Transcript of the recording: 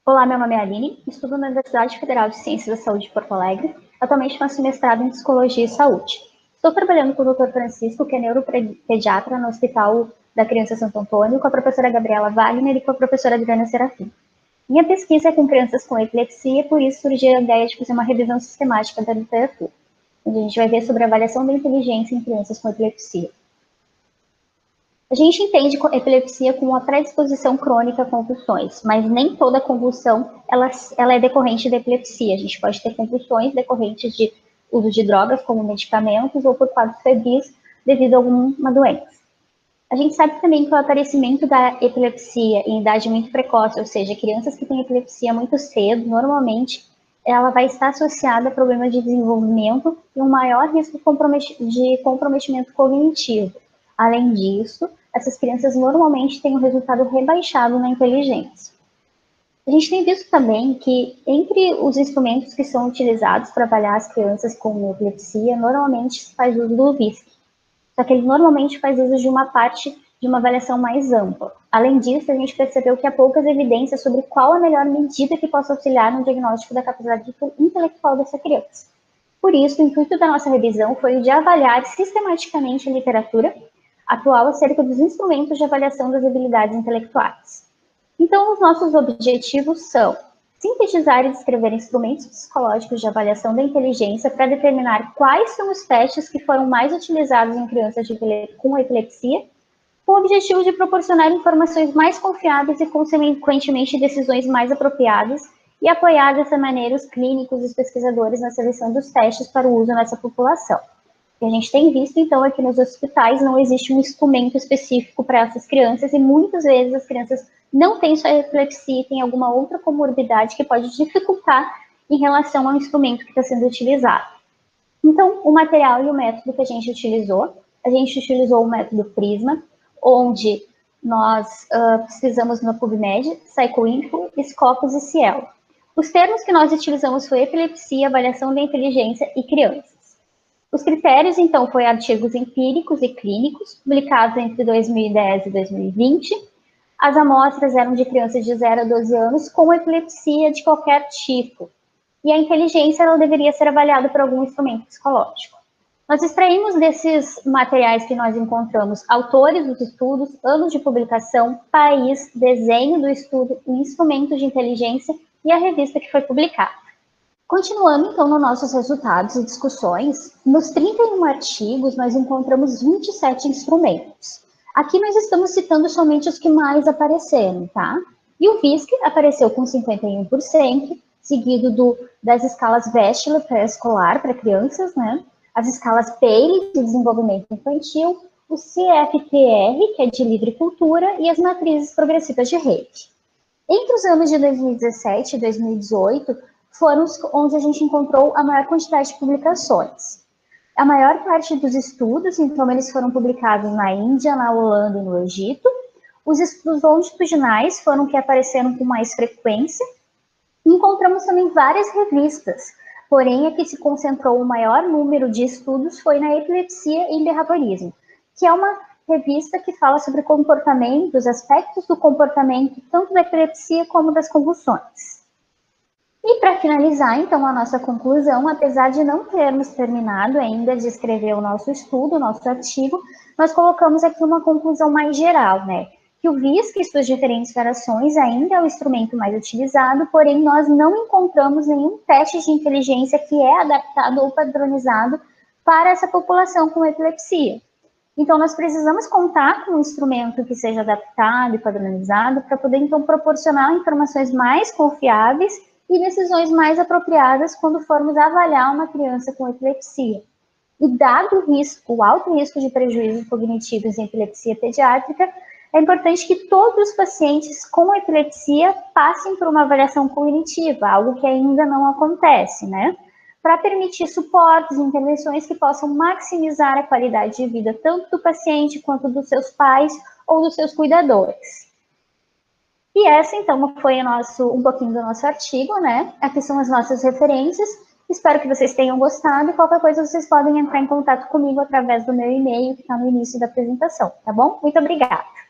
Olá, meu nome é Aline, estudo na Universidade Federal de Ciências da Saúde de Porto Alegre. Atualmente faço mestrado em Psicologia e Saúde. Estou trabalhando com o Dr. Francisco, que é neuropediatra no Hospital da Criança Santo Antônio, com a professora Gabriela Wagner e com a professora Adriana Serafim. Minha pesquisa é com crianças com epilepsia, por isso surgiu a ideia de fazer uma revisão sistemática da literatura, onde a gente vai ver sobre a avaliação da inteligência em crianças com epilepsia. A gente entende epilepsia como uma predisposição crônica a convulsões, mas nem toda convulsão ela é decorrente da epilepsia. A gente pode ter convulsões decorrentes de uso de drogas, como medicamentos, ou por quadros febris devido a alguma doença. A gente sabe também que o aparecimento da epilepsia em idade muito precoce, ou seja, crianças que têm epilepsia muito cedo, normalmente ela vai estar associada a problemas de desenvolvimento e um maior risco de comprometimento cognitivo. Além disso, essas crianças normalmente têm um resultado rebaixado na inteligência. A gente tem visto também que, entre os instrumentos que são utilizados para avaliar as crianças com epilepsia, normalmente se faz uso do VISC. Só que ele normalmente faz uso de uma parte de uma avaliação mais ampla. Além disso, a gente percebeu que há poucas evidências sobre qual a melhor medida que possa auxiliar no diagnóstico da capacidade intelectual dessa criança. Por isso, o intuito da nossa revisão foi o de avaliar sistematicamente a literatura atual acerca dos instrumentos de avaliação das habilidades intelectuais. Então, os nossos objetivos são sintetizar e descrever instrumentos psicológicos de avaliação da inteligência para determinar quais são os testes que foram mais utilizados em crianças com epilepsia, com o objetivo de proporcionar informações mais confiáveis e, consequentemente, decisões mais apropriadas e apoiar dessa maneira os clínicos e os pesquisadores na seleção dos testes para o uso nessa população. O que a gente tem visto, então, é que nos hospitais não existe um instrumento específico para essas crianças e muitas vezes as crianças não têm só epilepsia e têm alguma outra comorbidade que pode dificultar em relação ao instrumento que está sendo utilizado. Então, o material e o método que a gente utilizou o método PRISMA, onde nós pesquisamos no PubMed, PsychoInfo, Scopus e Cielo. Os termos que nós utilizamos foi epilepsia, avaliação da inteligência e crianças. Os critérios, então, foram artigos empíricos e clínicos, publicados entre 2010 e 2020. As amostras eram de crianças de 0 a 12 anos com epilepsia de qualquer tipo. E a inteligência ela deveria ser avaliada por algum instrumento psicológico. Nós extraímos desses materiais que nós encontramos autores dos estudos, anos de publicação, país, desenho do estudo, o instrumento de inteligência e a revista que foi publicada. Continuando, então, nos nossos resultados e discussões, nos 31 artigos, nós encontramos 27 instrumentos. Aqui nós estamos citando somente os que mais apareceram, tá? E o VISC apareceu com 51%, seguido das escalas Bachelor pré-escolar para crianças, né? As escalas Paley, de desenvolvimento infantil, o CFTR, que é de livre cultura, e as matrizes progressivas de rede. Entre os anos de 2017 e 2018, foram onde a gente encontrou a maior quantidade de publicações. A maior parte dos estudos, então, eles foram publicados na Índia, na Holanda e no Egito. Os estudos longitudinais foram que apareceram com mais frequência. E encontramos também várias revistas, porém, a que se concentrou o maior número de estudos foi na epilepsia e behaviorismo, que é uma revista que fala sobre comportamentos, aspectos do comportamento, tanto da epilepsia como das convulsões. E para finalizar, então, a nossa conclusão, apesar de não termos terminado ainda de escrever o nosso estudo, o nosso artigo, nós colocamos aqui uma conclusão mais geral, né? Que o VISC e suas diferentes variações ainda é o instrumento mais utilizado, porém nós não encontramos nenhum teste de inteligência que é adaptado ou padronizado para essa população com epilepsia. Então, nós precisamos contar com um instrumento que seja adaptado e padronizado para poder, então, proporcionar informações mais confiáveis e decisões mais apropriadas quando formos avaliar uma criança com epilepsia. E dado o alto risco de prejuízos cognitivos em epilepsia pediátrica, é importante que todos os pacientes com epilepsia passem por uma avaliação cognitiva, algo que ainda não acontece, né? Para permitir suportes e intervenções que possam maximizar a qualidade de vida tanto do paciente quanto dos seus pais ou dos seus cuidadores. E essa, então, foi um pouquinho do nosso artigo, né? Aqui são as nossas referências. Espero que vocês tenham gostado e qualquer coisa vocês podem entrar em contato comigo através do meu e-mail que está no início da apresentação, tá bom? Muito obrigada!